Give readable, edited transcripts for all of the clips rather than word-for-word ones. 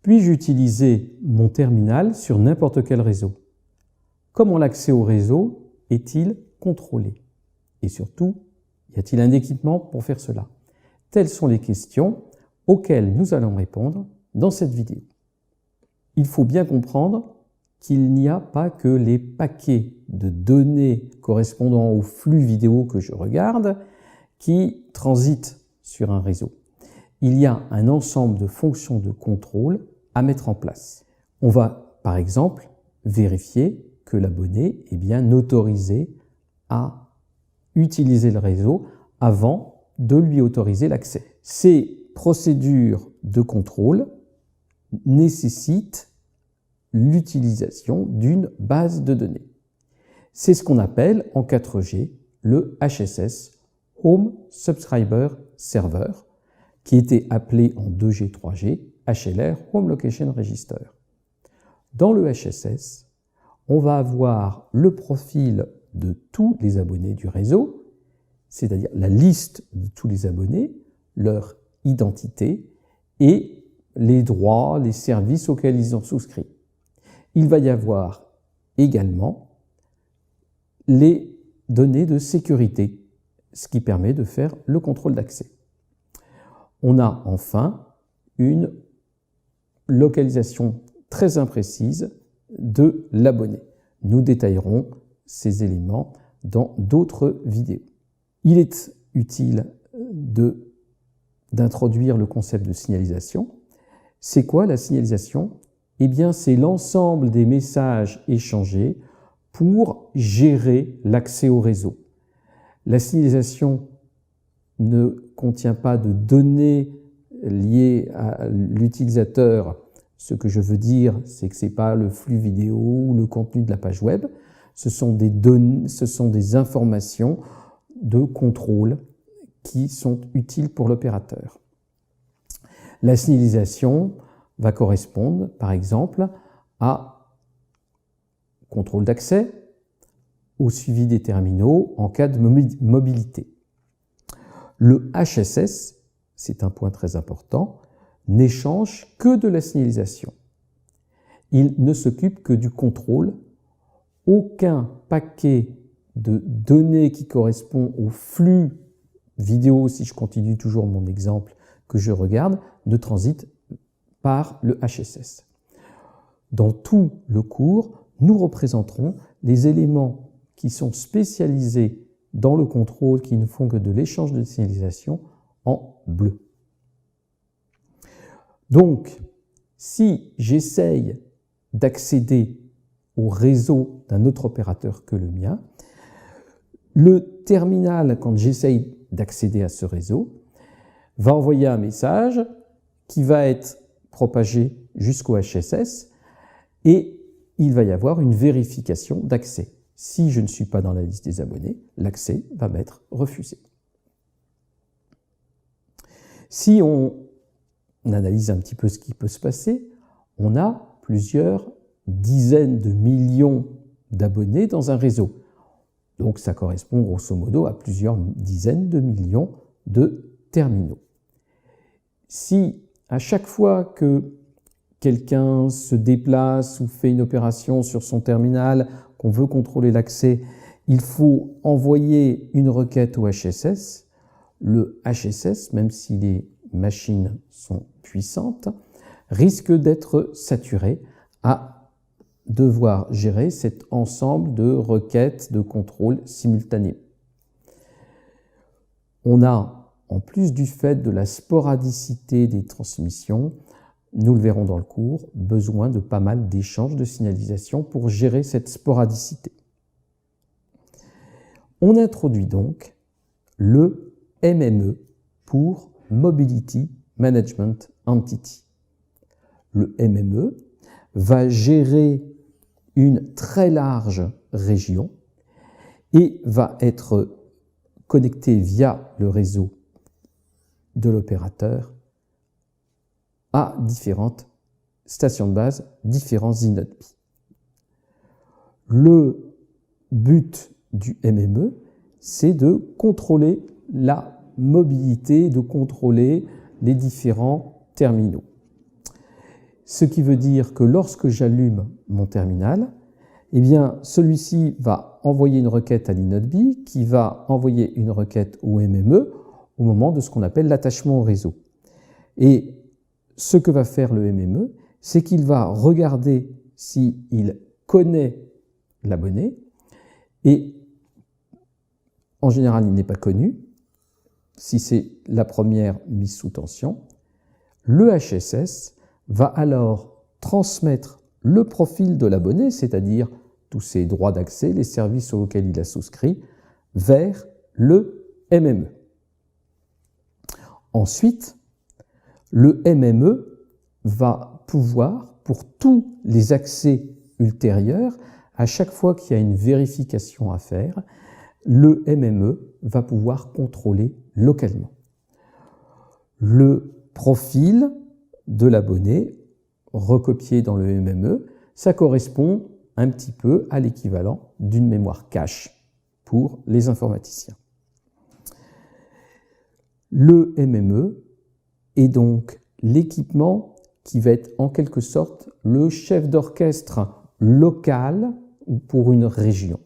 Puis-je utiliser mon terminal sur n'importe quel réseau? Comment l'accès au réseau est-il contrôlé? Et surtout, y a-t-il un équipement pour faire cela? Telles sont les questions auxquelles nous allons répondre dans cette vidéo. Il faut bien comprendre qu'il n'y a pas que les paquets de données correspondant au flux vidéo que je regarde qui transitent sur un réseau. Il y a un ensemble de fonctions de contrôle à mettre en place. On va, par exemple, vérifier que l'abonné est bien autorisé à utiliser le réseau avant de lui autoriser l'accès. Ces procédures de contrôle nécessitent l'utilisation d'une base de données. C'est ce qu'on appelle en 4G le HSS, Home Subscriber Server, qui était appelé en 2G, 3G, HLR, Home Location Register. Dans le HSS, on va avoir le profil de tous les abonnés du réseau, c'est-à-dire la liste de tous les abonnés, leur identité et les droits, les services auxquels ils ont souscrit. Il va y avoir également les données de sécurité, ce qui permet de faire le contrôle d'accès. On a enfin une localisation très imprécise de l'abonné. Nous détaillerons ces éléments dans d'autres vidéos. Il est utile d'introduire le concept de signalisation. C'est quoi la signalisation? Eh bien, c'est l'ensemble des messages échangés pour gérer l'accès au réseau. La signalisation ne contient pas de données liées à l'utilisateur. Ce que je veux dire, c'est que ce n'est pas le flux vidéo ou le contenu de la page web. Ce sont des données, ce sont des informations de contrôle qui sont utiles pour l'opérateur. La signalisation va correspondre, par exemple, à contrôle d'accès, au suivi des terminaux en cas de mobilité. Le HSS, c'est un point très important, n'échange que de la signalisation. Il ne s'occupe que du contrôle. Aucun paquet de données qui correspond au flux vidéo, si je continue toujours mon exemple que je regarde, ne transite par le HSS. Dans tout le cours, nous représenterons les éléments qui sont spécialisés dans le contrôle, qui ne font que de l'échange de signalisation en bleu. Donc, si j'essaye d'accéder au réseau d'un autre opérateur que le mien, le terminal, quand j'essaye d'accéder à ce réseau, va envoyer un message qui va être propagé jusqu'au HSS et il va y avoir une vérification d'accès. Si je ne suis pas dans la liste des abonnés, l'accès va m'être refusé. Si on analyse un petit peu ce qui peut se passer, on a plusieurs dizaines de millions d'abonnés dans un réseau. Donc ça correspond grosso modo à plusieurs dizaines de millions de terminaux. Si à chaque fois que quelqu'un se déplace ou fait une opération sur son terminal, qu'on veut contrôler l'accès, il faut envoyer une requête au HSS. Le HSS, même si les machines sont puissantes, risque d'être saturé à devoir gérer cet ensemble de requêtes de contrôle simultanées. On a, en plus du fait de la sporadicité des transmissions, nous le verrons dans le cours, besoin de pas mal d'échanges de signalisation pour gérer cette sporadicité. On introduit donc le MME pour Mobility Management Entity. Le MME va gérer une très large région et va être connecté via le réseau de l'opérateur à différentes stations de base, différents iNodeB. Le but du MME, c'est de contrôler la mobilité, de contrôler les différents terminaux. ce qui veut dire que lorsque j'allume mon terminal, eh bien, celui-ci va envoyer une requête à l'inode qui va envoyer une requête au MME au moment de ce qu'on appelle l'attachement au réseau. Et ce que va faire le MME, c'est qu'il va regarder s'il connaît l'abonné, et en général, il n'est pas connu. Si c'est la première mise sous tension, le HSS va alors transmettre le profil de l'abonné, c'est-à-dire tous ses droits d'accès, les services auxquels il a souscrit, vers le MME. Ensuite, le MME va pouvoir, pour tous les accès ultérieurs, à chaque fois qu'il y a une vérification à faire, le MME va pouvoir contrôler localement. Le profil de l'abonné recopié dans le MME, ça correspond un petit peu à l'équivalent d'une mémoire cache pour les informaticiens. Le MME est donc l'équipement qui va être en quelque sorte le chef d'orchestre local pour une région.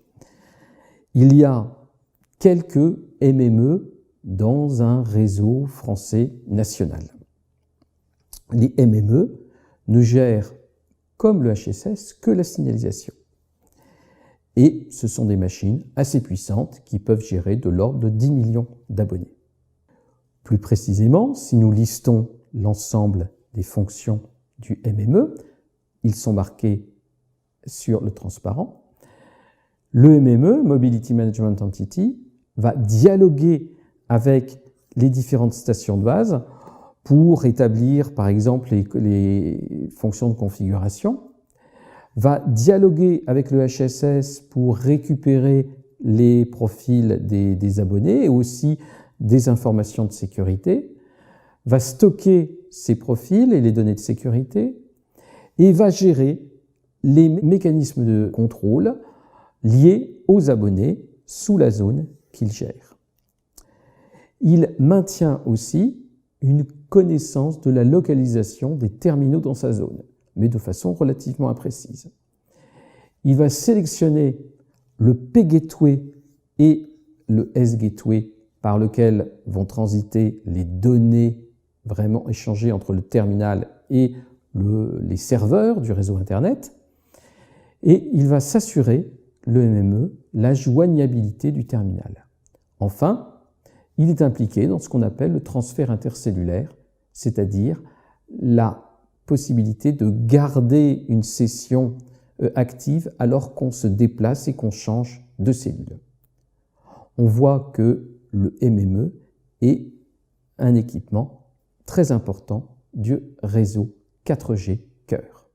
Il y a quelques MME dans un réseau français national. Les MME ne gèrent, comme le HSS, que la signalisation. Et ce sont des machines assez puissantes qui peuvent gérer de l'ordre de 10 millions d'abonnés. Plus précisément, si nous listons l'ensemble des fonctions du MME, ils sont marqués sur le transparent. Le MME, Mobility Management Entity, va dialoguer avec les différentes stations de base pour établir, par exemple, les fonctions de configuration, va dialoguer avec le HSS pour récupérer les profils des abonnés et aussi des informations de sécurité, va stocker ces profils et les données de sécurité et va gérer les mécanismes de contrôle liés aux abonnés sous la zone qu'il gère. Il maintient aussi une connaissance de la localisation des terminaux dans sa zone, mais de façon relativement imprécise. Il va sélectionner le P-Gateway et le S-Gateway par lequel vont transiter les données vraiment échangées entre le terminal et les serveurs du réseau Internet. Et il va s'assurer, le MME, la joignabilité du terminal. Enfin, il est impliqué dans ce qu'on appelle le transfert intercellulaire, c'est-à-dire la possibilité de garder une session active alors qu'on se déplace et qu'on change de cellule. On voit que le MME est un équipement très important du réseau 4G Cœur.